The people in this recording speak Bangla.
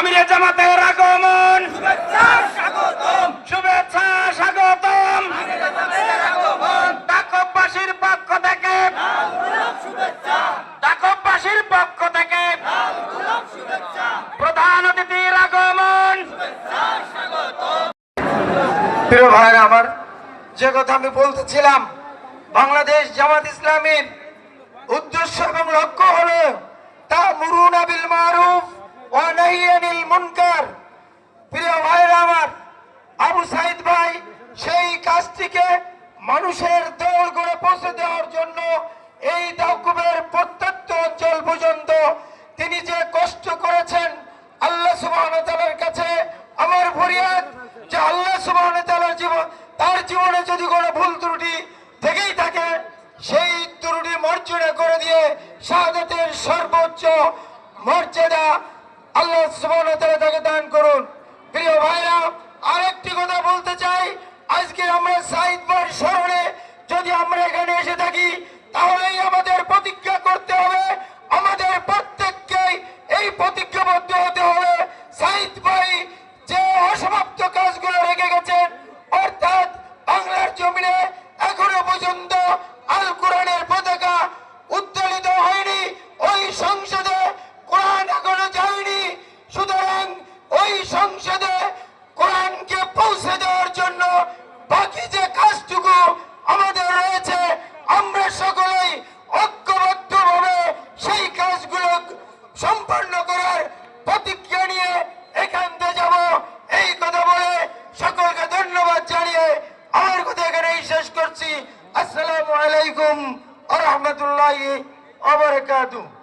আমিরে জামাতের আগমন, শুভেচ্ছা স্বাগতম, শুভেচ্ছা স্বাগতম। আমিরে জামাতের আগমন, ডাকবাসীর পক্ষ থেকে, লাল গোলাপ শুভেচ্ছা, ডাকবাসীর পক্ষ থেকে লাল গোলাপ শুভেচ্ছা, প্রধান অতিথির আগমন। শুভেচ্ছা স্বাগতম। প্রিয় ভাইরা আমার, যে কথা আমি বলতেছিলাম, বাংলাদেশ জামাত ইসলামীর উদ্দেশ্য এবং লক্ষ্য হলো তা'মুরুনা বিল মারুফ ওয়া নাহিয়া আনিল মুনকার। প্রিয় ভাইরা আমার, আবু সাইদ ভাই সেই কাজটিকে মানুষের দৌড় গড়ে পৌঁছে দেওয়ার জন্য এই দাউকুবের প্রত্যন্ত অঞ্চল পর্যন্ত তিনি যে কষ্ট করেছেন, আল্লাহ সুবহানাহু ওয়া তাআলার কাছে আমার ফরিয়াদ যে আল্লাহ সুবহানাহু ওয়া তাআলার তার জীবনে যদি কোনো ভুল ত্রুটি থেকেই থাকে, সেই ত্রুটি মার্জনা করে দিয়ে শাহাদাতের সর্বোচ্চ মর্যাদা আল্লাহ সুবহানাহু ওয়া তাআলা তাকে দান করুন। প্রিয় ভাইরা, আরেকটি কথা বলতে চাই, আজকে আমরা সাইদ ভাইয়ের স্মরণে যদি আমরা এখানে এসে থাকি, তাহলেই আমাদের প্রতিজ্ঞা করতে হবে, আমাদের প্রত্যেককেই এই প্রতিজ্ঞাবদ্ধ হতে হবে, সাইদ ভাই যে অসমাপ্ত কাজগুলো রেখে গেছেন, অর্থাৎ বাংলার জমিনে এখনো পর্যন্ত আল কোরআনের পতাকা উত্তোলিত হয়নি, ওই সংসদে কোরআন এখনো যায়নি। সুতরাং ওই সংসদে কোরআনকে পৌঁছে দেওয়ার জন্য বাকি যে কাজটুকু আমাদের রয়েছে, আমরা সকলেই ঐক্যবদ্ধভাবে সেই কাজগুলো সম্পন্ন করার প্রতিজ্ঞা নিয়ে এখান থেকে যাব। এই কথা বলে সকলকে ধন্যবাদ জানিয়ে আমার কথা এখানেই শেষ করছি। আসসালামু আলাইকুম ওয়া রাহমাতুল্লাহি ওয়া বারাকাতুহু।